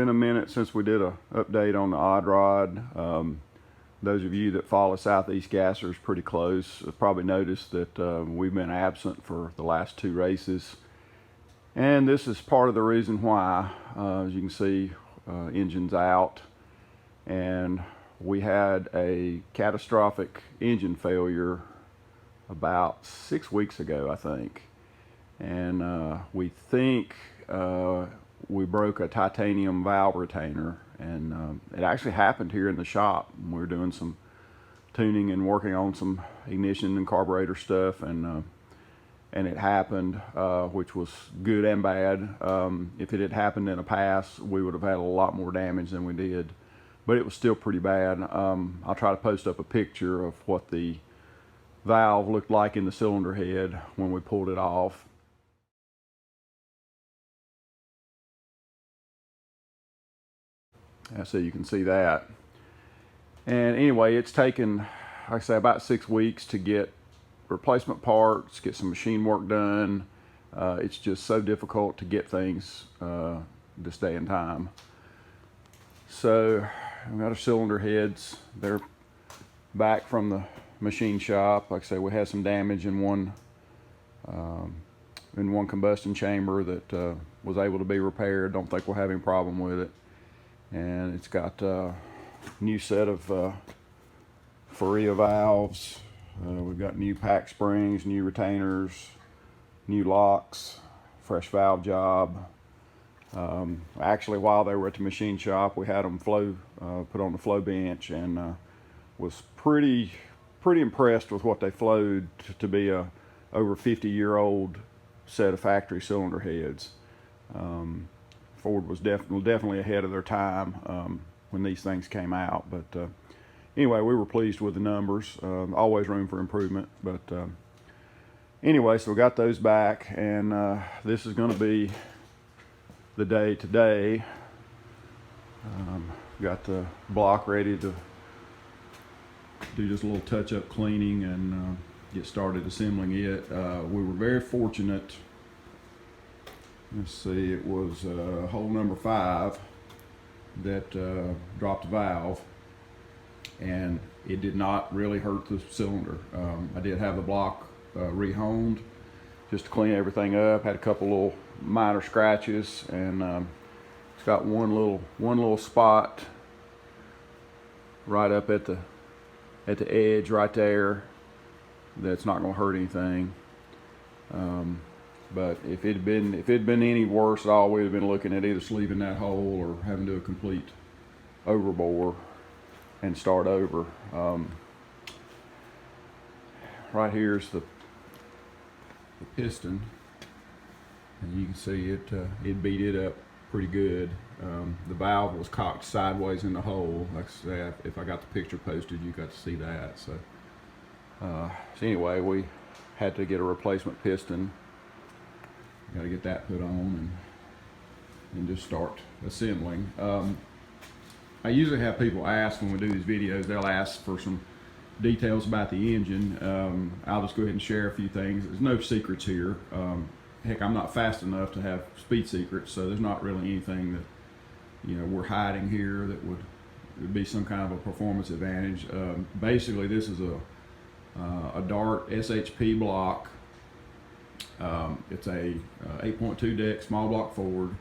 been a minute since we did an update on the odd rod. Those of you that follow Southeast Gassers pretty close have probably noticed that we've been absent for the last 2 races. And this is part of the reason why. As you can see, engine's out. And we had a catastrophic engine failure about 6 weeks ago, I think. And we think we broke a titanium valve retainer, and it actually happened here in the shop. We were doing some tuning and working on some ignition and carburetor stuff, and it happened, which was good and bad. If it had happened in a pass, we would have had a lot more damage than we did, but it was still pretty bad. I'll try to post up a picture of what the valve looked like in the cylinder head when we pulled it off. So you can see that. And anyway, it's taken, like I say, about 6 weeks to get replacement parts, get some machine work done. It's just so difficult to get things this day and time. So we've got our cylinder heads. They're back from the machine shop. Like I say, we had some damage in one combustion chamber that was able to be repaired. Don't think we'll have any problem with it. And it's got a new set of Faria valves. We've got new pack springs, new retainers, new locks, fresh valve job. Actually, while they were at the machine shop, we had them put on the flow bench, and was pretty impressed with what they flowed to be a over 50-year-old set of factory cylinder heads. Ford was definitely ahead of their time when these things came out. But anyway, we were pleased with the numbers. Always room for improvement. But anyway, so we got those back, and this is going to be the day today. Got the block ready to do just a little touch-up cleaning and get started assembling it. We were very fortunate. Let's see, it was hole number 5 that dropped the valve, and it did not really hurt the cylinder. I did have the block rehoned just to clean everything up. Had a couple little minor scratches, and it's got one little spot right up at the edge right there that's not going to hurt anything. But if it had been any worse at all, we'd have been looking at either sleeving that hole or having to do a complete overbore and start over. Right here's the piston, and you can see it beat it up pretty good. The valve was cocked sideways in the hole. Like I said, if I got the picture posted, you got to see that. So anyway, we had to get a replacement piston. Got to get that put on and just start assembling. I usually have people ask when we do these videos, they'll ask for some details about the engine. I'll just go ahead and share a few things. There's no secrets here. Heck, I'm not fast enough to have speed secrets, so there's not really anything that we're hiding here that would be some kind of a performance advantage. Basically, this is a Dart SHP block. It's a 8.2 deck small block Ford.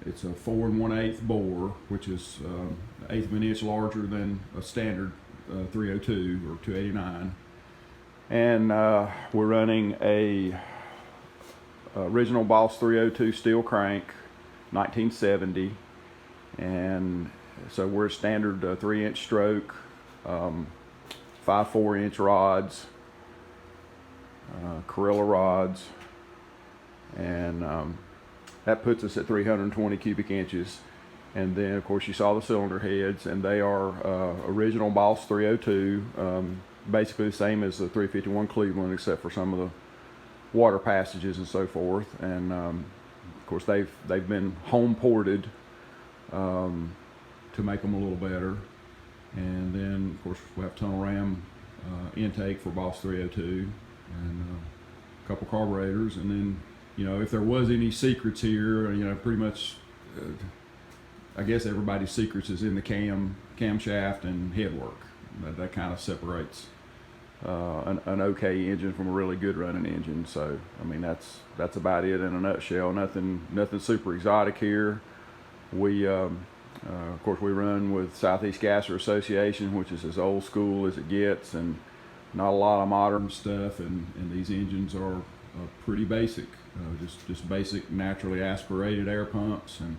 It's a 4 1/8 bore, which is 1/8 of an inch larger than a standard 302 or 289. And we're running a original Boss 302 steel crank, 1970. And so we're standard 3-inch stroke, 5 4-inch rods. Corilla rods, and that puts us at 320 cubic inches. And then of course you saw the cylinder heads, and they are original Boss 302, basically the same as the 351 Cleveland, except for some of the water passages and so forth. And of course they've been home ported to make them a little better. And then of course we have tunnel ram intake for Boss 302, and a couple carburetors. And then if there was any secrets here, pretty much I guess everybody's secrets is in the camshaft and headwork. That kind of separates an okay engine from a really good running engine. So I mean that's about it in a nutshell. Nothing super exotic here. We of course we run with Southeast Gasser Association, which is as old school as it gets, and not a lot of modern stuff. And these engines are pretty basic, just basic naturally aspirated air pumps, and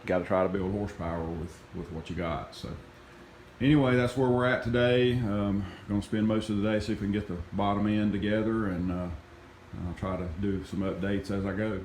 got to try to build horsepower with what you got. So anyway, that's where we're at today. Going to spend most of the day see if we can get the bottom end together, and I'll try to do some updates as I go.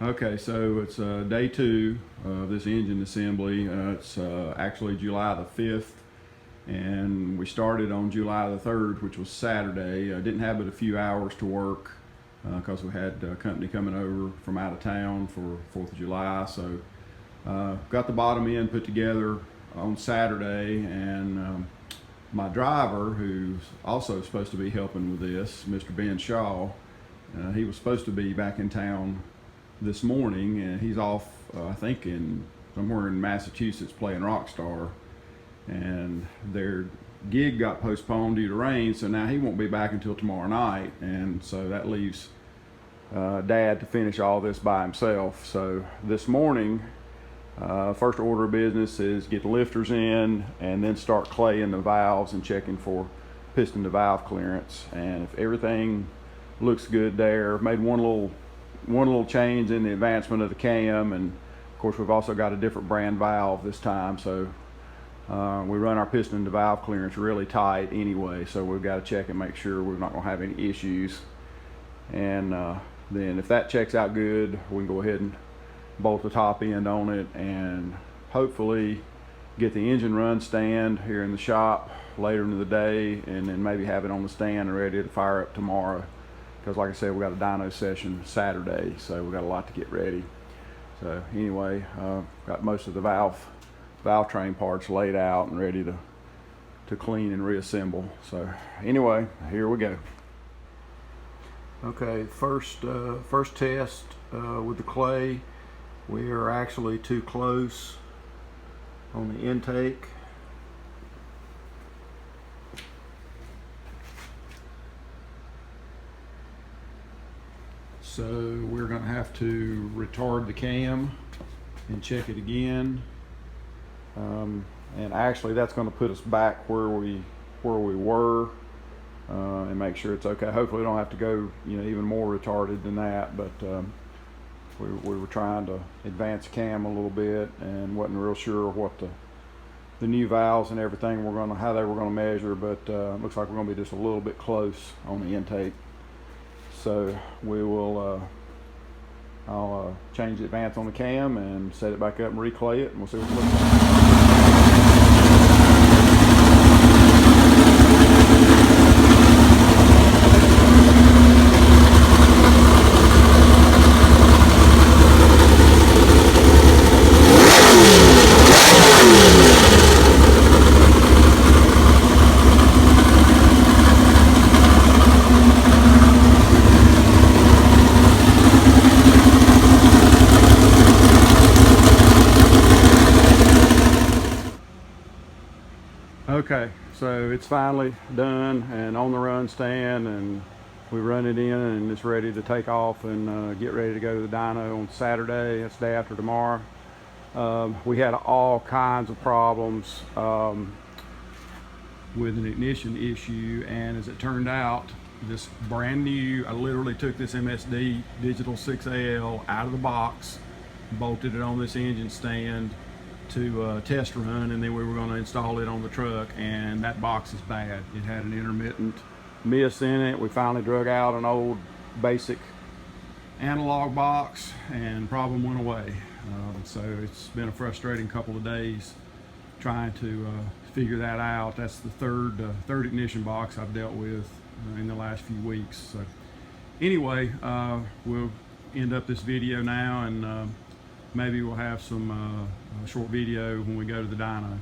Okay, so it's day 2 of this engine assembly. It's actually July the 5th, and we started on July the 3rd, which was Saturday. I didn't have but a few hours to work because we had a company coming over from out of town for 4th of July. So got the bottom end put together on Saturday, and my driver, who's also supposed to be helping with this, Mr. Ben Shaw, he was supposed to be back in town this morning, and he's off I think somewhere in Massachusetts playing Rockstar, and their gig got postponed due to rain, so now he won't be back until tomorrow night, and so that leaves Dad to finish all this by himself. So this morning, first order of business is get the lifters in and then start claying the valves and checking for piston to valve clearance. And if everything looks good there, made one little change in the advancement of the cam, and of course we've also got a different brand valve this time, so we run our piston to valve clearance really tight anyway, so we've got to check and make sure we're not going to have any issues. And then if that checks out good, we can go ahead and bolt the top end on it and hopefully get the engine run stand here in the shop later in the day, and then maybe have it on the stand and ready to fire up tomorrow. Because like I said, we got a dyno session Saturday, so we got a lot to get ready. So anyway, got most of the valve train parts laid out and ready to clean and reassemble. So anyway, here we go. Okay, first test with the clay. We are actually too close on the intake. So we're going to have to retard the cam and check it again, and actually that's going to put us back where we were, and make sure it's okay. Hopefully we don't have to go even more retarded than that, but we were trying to advance the cam a little bit and wasn't real sure what the new valves and everything how they were going to measure, but looks like we're going to be just a little bit close on the intake. So we will, I'll change the advance on the cam and set it back up and reclay it, and we'll see what it looks like. Okay, so it's finally done and on the run stand, and we run it in and it's ready to take off and get ready to go to the dyno on Saturday. That's the day after tomorrow. We had all kinds of problems with an ignition issue, and as it turned out, this brand new, I literally took this MSD Digital 6AL out of the box, bolted it on this engine stand to test run, and then we were going to install it on the truck, and that box is bad. It had an intermittent miss in it. We finally drug out an old basic analog box and problem went away. So it's been a frustrating couple of days trying to figure that out. That's the third ignition box I've dealt with in the last few weeks. So anyway, we'll end up this video now, and maybe we'll have some short video when we go to the dyno.